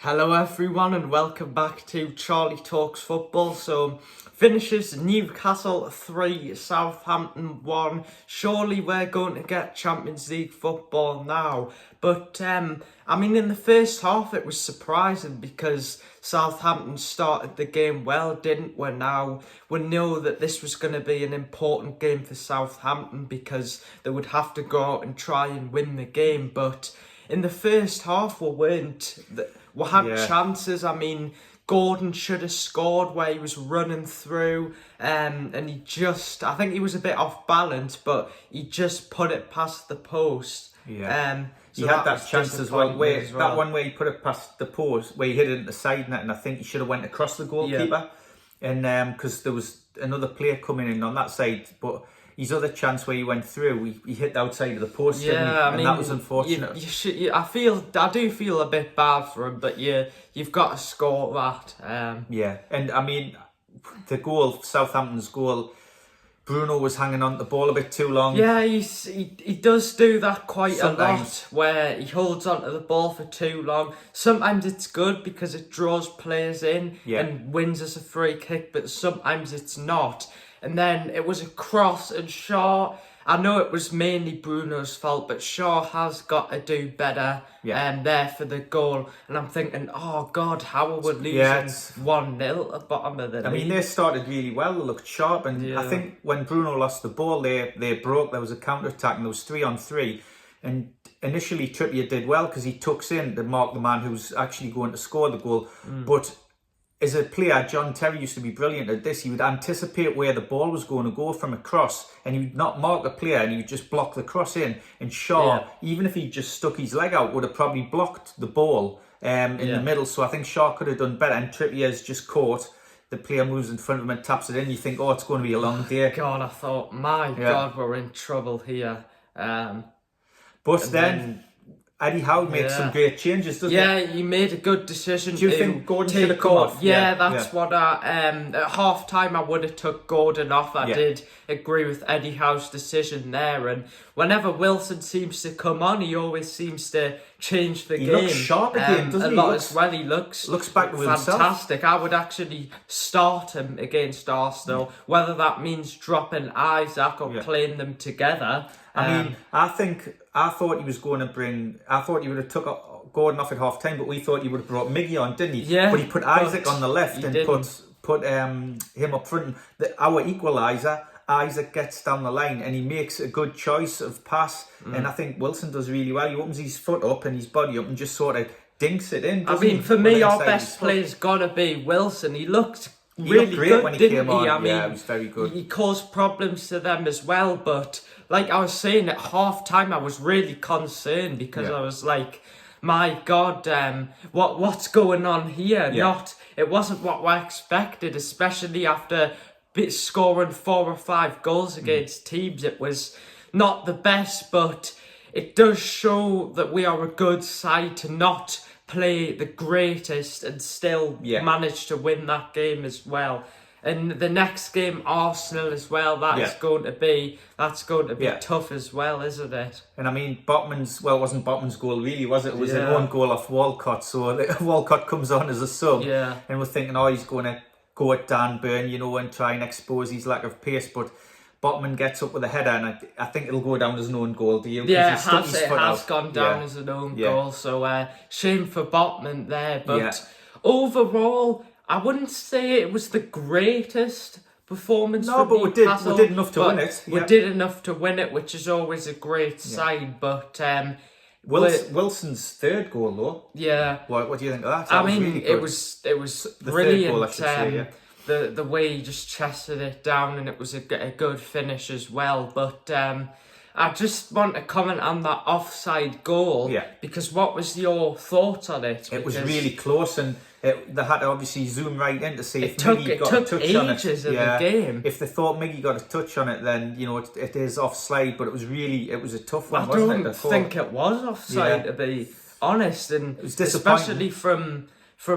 Hello everyone and welcome back to Charlie Talks Football. So, finishes Newcastle 3, Southampton 1. Surely we're going to get Champions League football now. But, in the first half it was surprising because Southampton started the game well, didn't we? Now, we know that this was going to be an important game for Southampton because they would have to go out and try and win the game. But in the first half we weren't... We had chances. Gordon should have scored where he was running through, and I think he was a bit off balance, but he just put it past the post. Yeah. So he had that chance as well, that one where he put it past the post, where he hit it at the side net, and I think he should have went across the goalkeeper, and because there was another player coming in on that side, but his other chance where he went through, he hit the outside of the post, and that was unfortunate. I do feel a bit bad for him, but you've got to score that. And the goal, Southampton's goal, Bruno was hanging on the ball a bit too long. Yeah, he does do that quite sometimes. A lot, where he holds onto the ball for too long. Sometimes it's good because it draws players in and wins us a free kick, but sometimes it's not. And then it was a cross, and Shaw, I know it was mainly Bruno's fault, but Shaw has got to do better there for the goal. And I'm thinking, oh God, how are we losing 1-0 at the bottom of the league? They started really well, they looked sharp, and I think when Bruno lost the ball, they broke, there was a counter-attack, and there was 3-on-3. And initially Trippier did well because he tucks in to mark the man who's actually going to score the goal. But as a player, John Terry used to be brilliant at this. He would anticipate where the ball was going to go from a cross, and he would not mark the player, and he would just block the cross in. And Shaw, even if he just stuck his leg out, would have probably blocked the ball in the middle. So I think Shaw could have done better, and Trippier's just caught. The player moves in front of him and taps it in. You think, oh, it's going to be a long day. God, I thought, God, we're in trouble here. But then Eddie Howe made some great changes, doesn't he? He made a good decision. Do you think Gordon should have come off? That's what at half time I would have took Gordon off. I did agree with Eddie Howe's decision there, and whenever Wilson seems to come on, he always seems to change the game. He looks sharp again, doesn't he? A lot as well. He looks back with fantastic. Himself. I would actually start him against Arsenal, whether that means dropping Isaac or playing them together. I thought he was going to I thought he would have took Gordon off at half time, but we thought he would have brought Miggy on, didn't he? Yeah. But he put Isaac on the left and put him up front. Our equaliser, Isaac gets down the line and he makes a good choice of pass. And I think Wilson does really well. He opens his foot up and his body up and just sort of dinks it in. For me, our best player's got to be Wilson. He looked really good when he came on. He was very good. He caused problems to them as well, but like I was saying, at half time I was really concerned because I was like, my God, what's going on here? It wasn't what I expected, especially after scoring 4 or 5 goals against teams. It was not the best, but it does show that we are a good side to not play the greatest and still manage to win that game as well. And the next game, Arsenal as well, that's going to be tough as well, isn't it? And it wasn't Botman's goal really, was it? It was an own goal off Walcott. So Walcott comes on as a sub. And we're thinking, he's going to go at Dan Burn, and try and expose his lack of pace. But Botman gets up with a header, and I think it'll go down as an own goal. Do you? Yeah, it has gone down as an own goal. So shame for Botman there. But overall, I wouldn't say it was the greatest performance from Newcastle. we did enough to win it. We did enough to win it, which is always a great sign. But Wilson's third goal, though. Yeah. What do you think of that? It was the brilliant. Third goal, I should say, the way he just chested it down, and it was a good finish as well. But I just want to comment on that offside goal. Because what was your thoughts on it? It was really close, and they had to obviously zoom right in to see if Miggy got a touch on it. Of the game. If they thought Miggy got a touch on it, then it is offside. But it was a tough one, wasn't it? I don't think it was offside, to be honest, and it was especially from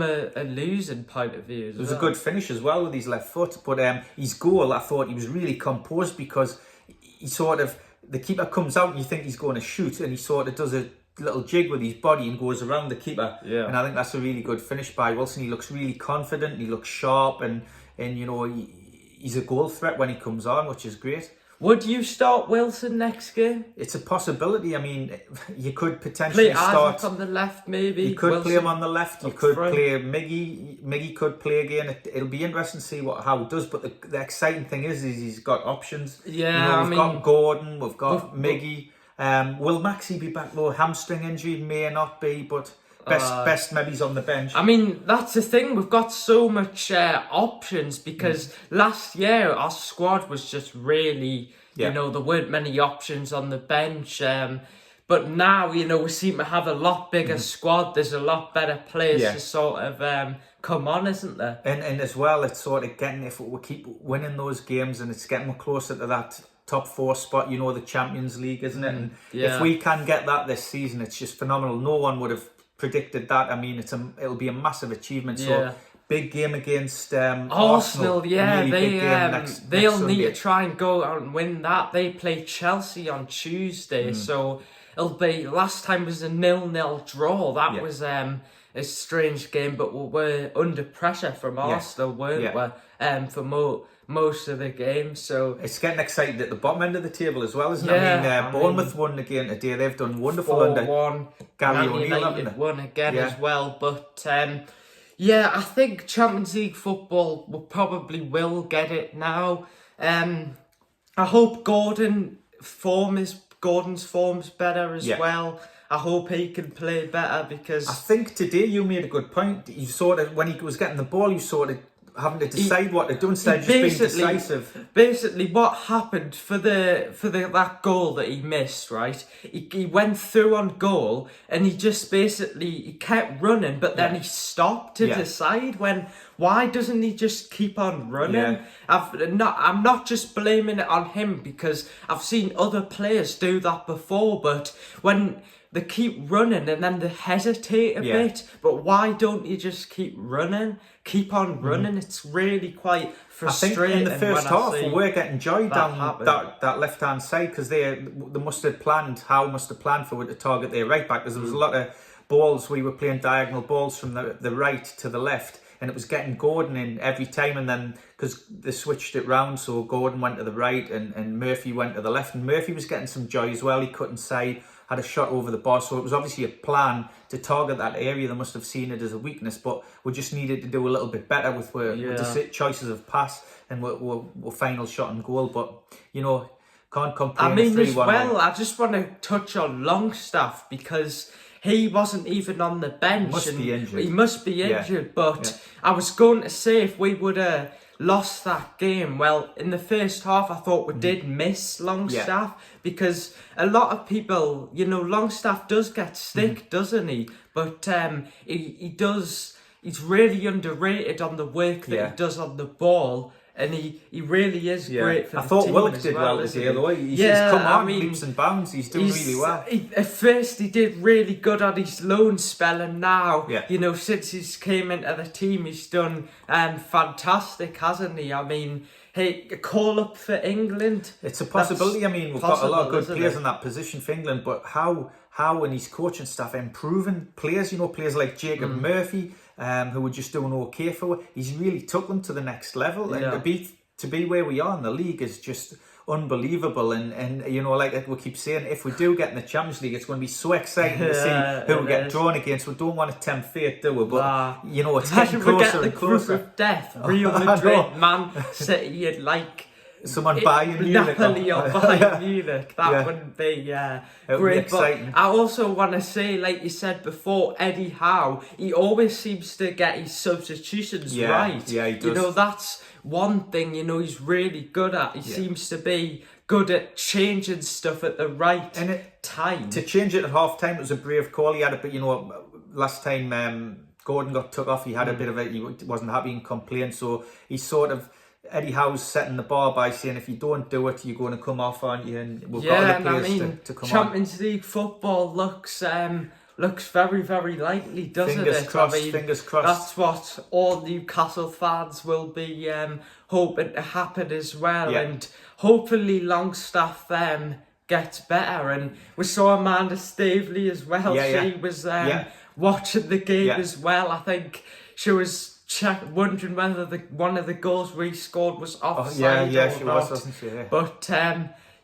a losing point of view. It was a good finish as well with his left foot. But his goal, I thought he was really composed because he the keeper comes out and you think he's going to shoot, and he sort of does a little jig with his body and goes around the keeper. Yeah. And I think that's a really good finish by Wilson. He looks really confident. He looks sharp, and he's a goal threat when he comes on, which is great. Would you start Wilson next game? It's a possibility. I mean, you could potentially play start Isaac on the left, maybe. You could Wilson play him on the left. You could front. play Miggy. Miggy could play again. It'll be interesting to see how it does. But the exciting thing is he's got options. Yeah, we've got Gordon. We've got Miggy. Will Maxey be back though? Hamstring injury may not be, but best maybe he's on the bench. I mean, that's the thing. We've got so much options because last year our squad was just really, there weren't many options on the bench. But now, we seem to have a lot bigger squad. There's a lot better players to sort of come on, isn't there? And as well, it's sort of getting, if we keep winning those games and it's getting closer to that top 4 spot, the Champions League, isn't it? And if we can get that this season, it's just phenomenal. No one would have predicted that. I mean, it'll be a massive achievement. So big game against Arsenal. They'll Sunday. need to try and go out and win that. They play Chelsea on Tuesday, so it'll be. Last time was a 0-0 draw. That was a strange game, but we were under pressure from Arsenal, weren't we? For most of the game, so it's getting excited at the bottom end of the table as well, isn't it? I mean, Bournemouth won again today. They've done wonderful under Gary O'Neill, haven't they? Won again as well, but I think Champions League football will get it now. I hope Gordon's form's better as well. I hope he can play better because I think today you made a good point. You sort of, when he was getting the ball, you sort of having to decide what to do instead of just being decisive. Basically, what happened for that goal that he missed, right? He went through on goal and he kept running, but then he stopped to decide why doesn't he just keep on running? I'm not just blaming it on him because I've seen other players do that before, but when they keep running and then they hesitate a bit, but why don't you just keep running? Keep on running. It's really quite frustrating. I think in the first half we were getting joy down that left hand side because they must have planned. Howe must have planned for to target their right back because there was a lot of balls. We were playing diagonal balls from the right to the left, and it was getting Gordon in every time. And then because they switched it round, so Gordon went to the right and Murphy went to the left, and Murphy was getting some joy as well. He cut inside, had a shot over the bar, so it was obviously a plan to target that area. They must have seen it as a weakness, but we just needed to do a little bit better with the choices of pass and we're final shot and goal. But can't complain. I mean, as well, I just want to touch on Longstaff because he wasn't even on the bench. He must be injured. But I was going to say, if we would have lost that game, well, in the first half, I thought we did miss Longstaff because a lot of people, Longstaff does get stick, doesn't he? But he does. He's really underrated on the work that he does on the ball. And he really is great for the team. I thought Willock did well today, though. He's come on leaps and bounds. He's doing really well. At first, he did really good on his loan spell, and now, since he's came into the team, he's done fantastic, hasn't he? I mean, hey, a call up for England. It's a possibility. I mean, we've got a lot of good players in that position for England, but how and his coaching staff improving players, players like Jacob Murphy, who were just doing okay for it. He's really took them to the next level, and to be where we are in the league is just unbelievable. And like we keep saying, if we do get in the Champions League, it's going to be so exciting to see who we get drawn against. We don't want to tempt fate, do we? But it's getting closer and closer. Group of death, Real Madrid, Man City, someone Bayern Munich, Napoli or Bayern Munich. That wouldn't be great. Exciting. But I also want to say, like you said before, Eddie Howe, he always seems to get his substitutions right. Yeah, he does. That's one thing, he's really good at. He seems to be good at changing stuff at the right time. To change it at half time, it was a brave call. He had a bit, last time Gordon got took off, he had a bit of he wasn't happy and complained, so he sort of, Eddie Howe's setting the bar by saying if you don't do it, you're going to come off, aren't you? And we've got other players to come Champions League football looks very, very likely, doesn't fingers it? Crossed, fingers crossed. That's what all Newcastle fans will be hoping to happen as well. And hopefully Longstaff gets better. And we saw Amanda Staveley as well. She was watching the game as well. I think she was wondering whether one of the goals we scored was offside or she not. was, wasn't she? Yeah. But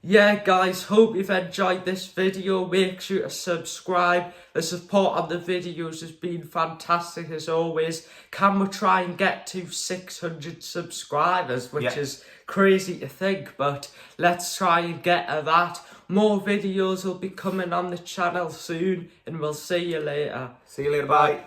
yeah, guys, hope you've enjoyed this video. Make sure to subscribe. The support on the videos has been fantastic as always. Can we try and get to 600 subscribers, which is crazy to think, but let's try and get to that. More videos will be coming on the channel soon, and we'll see you later. See you later, bye.